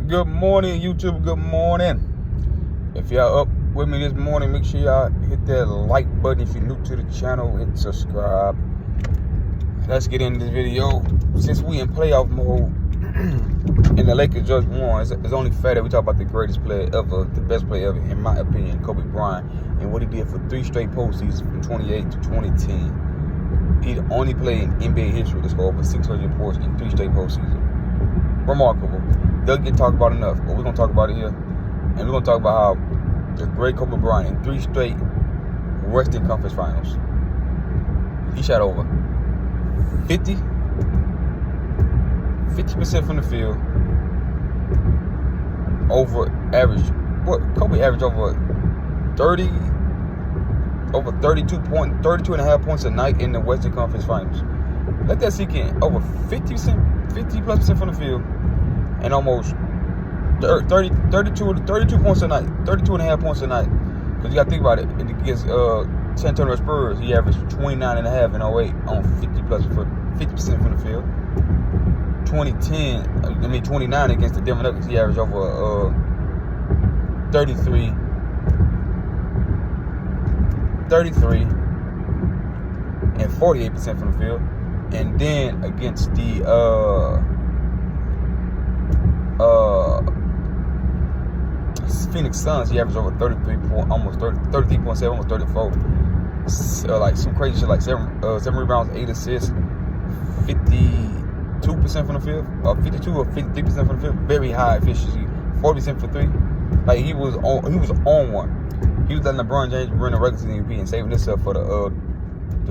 Good morning, YouTube. Good morning. If y'all up with me this morning, make sure y'all hit that like button. If you're new to the channel, hit subscribe. Let's get into this video. Since we in playoff mode and the Lakers just won, it's only fair that we talk about the greatest player ever, the best player ever, in my opinion, Kobe Bryant, and what he did for 3 straight postseasons from 28 to 2010. He the only player in NBA history to score over 600 points in 3 straight postseasons. Remarkable. Doesn't get talked about enough, but we're going to talk about it here. And we're going to talk about how the great Kobe Bryant in 3 straight Western Conference Finals. He shot over 50% from the field, over average. What Kobe averaged over 32.5 points a night in the Western Conference Finals. Let that sink in. Over 50+ % from the field, and almost 32 points a night, 32.5 points a night. Because you got to think about it. Against San Antonio Spurs, he averaged 29.5 in 08 on 50% from the field. 29 against the Denver Nuggets, he averaged over 33 and 48% from the field. And then against the Phoenix Suns, he averaged over 33.7, almost 34. Like some crazy shit, like 7 rebounds, 8 assists, 52% from the field, 52 or 53% from the field. Very high efficiency, 40% for 3. Like he was on one. He was letting LeBron James run the regular season MVP and saving himself for the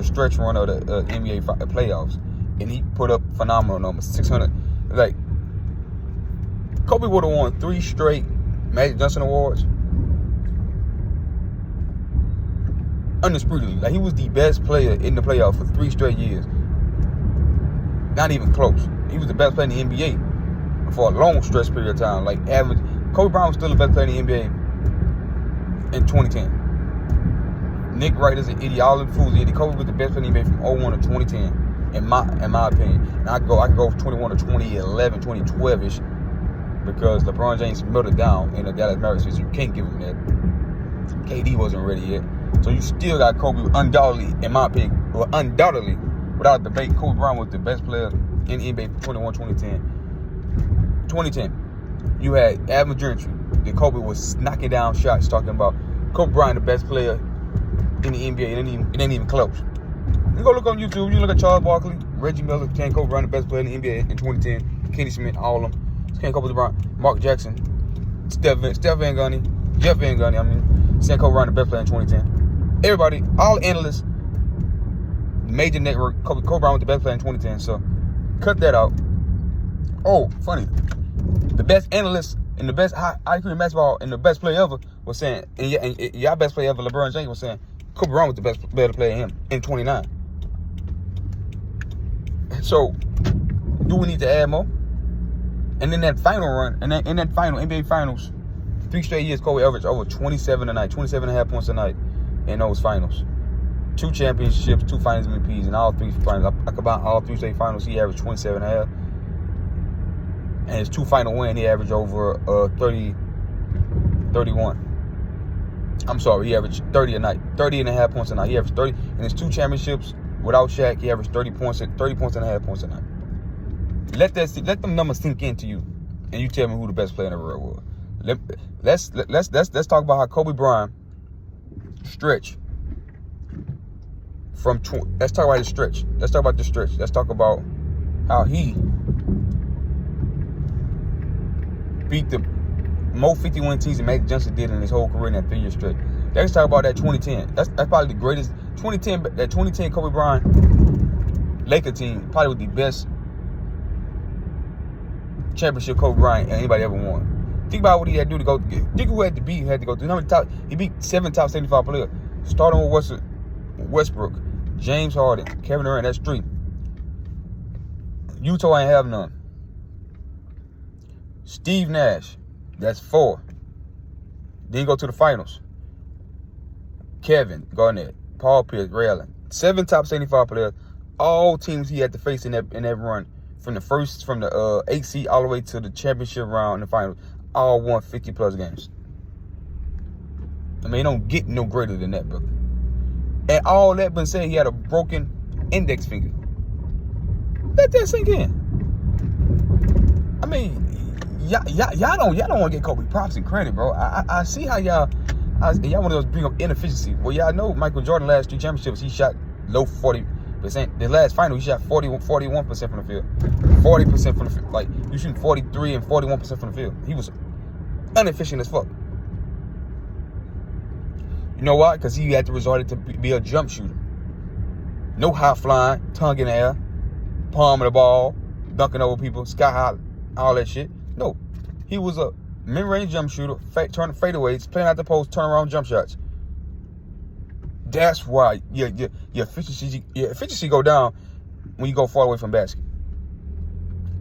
stretch run of the NBA playoffs, and he put up phenomenal numbers. 600. Like Kobe would have won 3 straight Magic Johnson Awards undisputedly. Like he was the best player in the playoffs for 3 straight years. Not even close. He was the best player in the NBA for a long stretch period of time. Like average, Kobe Bryant was still the best player in the NBA in 2010. Nick Wright is an idiot. All them fools idiot. Kobe was the best player in the NBA from 01 to 2010, in my opinion. And I can go 21 to 2011, 2012ish, because LeBron James melted down in the Dallas Mavericks. So you can't give him that. KD wasn't ready yet. So you still got Kobe, undoubtedly, in my opinion, undoubtedly, without debate, Kobe Bryant was the best player in the NBA from 2010. 2010, you had Admiral Gentry. That Kobe was knocking down shots, talking about Kobe Bryant, the best player in the NBA. It ain't even close. You go look on YouTube. You look at Charles Barkley, Reggie Miller, Ken Kobe Bryant, the best player in the NBA in 2010. Kenny Smith, all of them. Ken Kobe Bryant, Mark Jackson, Steph Van Gundy, Jeff Van Gundy. Ken Kobe Bryant, the best player in 2010. Everybody, all analysts, major network, Kobe Bryant was the best player in 2010. So cut that out. Oh, funny. The best analyst and the best IQ in basketball and the best player ever was saying, and y'all best player ever, LeBron James, was saying Kobe Bryant was the better player than him in 29. So, do we need to add more? And in that final run, in that final NBA Finals, 3 straight years, Kobe averaged over 27 a night, 27.5 points a night in those finals. 2 championships, 2 finals MVPs, and all 3 finals. I combine all 3 straight finals, he averaged 27.5. And his 2 final win, he averaged over 31. I'm sorry, he averaged 30.5 points a night. He averaged 30 in his 2 championships without Shaq. He averaged 30.5 points a night. Let them numbers sink into you, and you tell me who the best player in the world was. Let's talk about how Kobe Bryant stretch from. Let's talk about the stretch. Let's talk about the stretch. Let's talk about how he beat the most 51 teams that Magic Johnson did in his whole career in that 3-year stretch. Let's talk about that 2010. That's probably the greatest 2010. That 2010 Kobe Bryant Laker team probably was the best championship Kobe Bryant anybody ever won. Think about what he had to do to go. Think who had to beat. He had to go through. He beat 7 top 75 players, starting with Westbrook, James Harden, Kevin Durant. That's 3. Utah ain't have none. Steve Nash, that's 4. Then you go to the finals. Kevin Garnett, Paul Pierce, Ray Allen. 7 top 75 players. All teams he had to face in that run from the 8th seed all the way to the championship round and the finals, all won 50+ games. I mean, it don't get no greater than that, brother. And all that been said, he had a broken index finger. Let that sink in. I mean, y'all don't want to get Kobe props and credit, bro. I see how y'all want to bring up inefficiency. Well, y'all know Michael Jordan last 3 championships, he shot low 40%. The last final, he shot 41% from the field. 40% from the field. Like, you shooting 43 and 41% from the field. He was inefficient as fuck. You know why? Because he had to resort to be a jump shooter. No high flying, tongue in the air, palming the ball, dunking over people, sky high, all that shit. No. He was a mid-range jump shooter, turning fadeaways, playing out the post, turnaround jump shots. That's why your efficiency go down when you go far away from basket.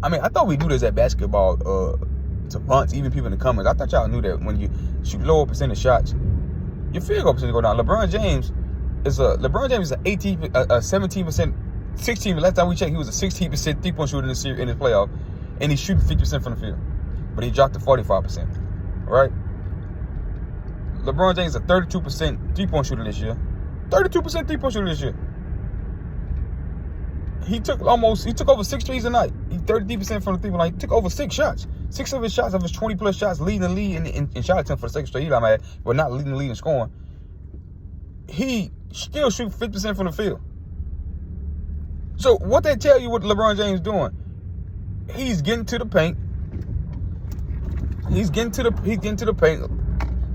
I mean, I thought we knew this at basketball to bunch, even people in the comments. I thought y'all knew that when you shoot lower percentage shots, your field goal percentage go down. LeBron James is an 17%, 16. Last time we checked, he was a 16% 3-point shooter in the playoff, and he's shooting 50% from the field, but he dropped to 45%. Right? LeBron James is a 32% 3-point shooter this year. 32% 3-point shooter this year. He took over 6 threes a night. He 33% from the 3-point line. He took over 6 shots. 6 of his shots, of his 20+ shots, leading the league in shot attempt for the second straight year, I'm at, but not leading the league in scoring. He still shoots 50% from the field. So what that tell you what LeBron James doing? He's getting to the paint. He's getting to the paint,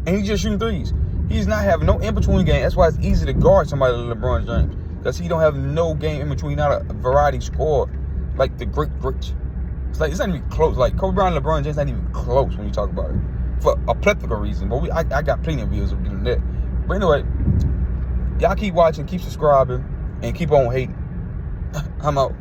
and he's just shooting threes. He's not having no in-between game. That's why it's easy to guard somebody like LeBron James, because he don't have no game in between, not a variety score like the greats. It's not even close. Like Kobe Bryant and LeBron James not even close when you talk about it, for a plethora of reasons. But I got plenty of videos of doing that. But anyway, y'all keep watching, keep subscribing, and keep on hating. I'm out.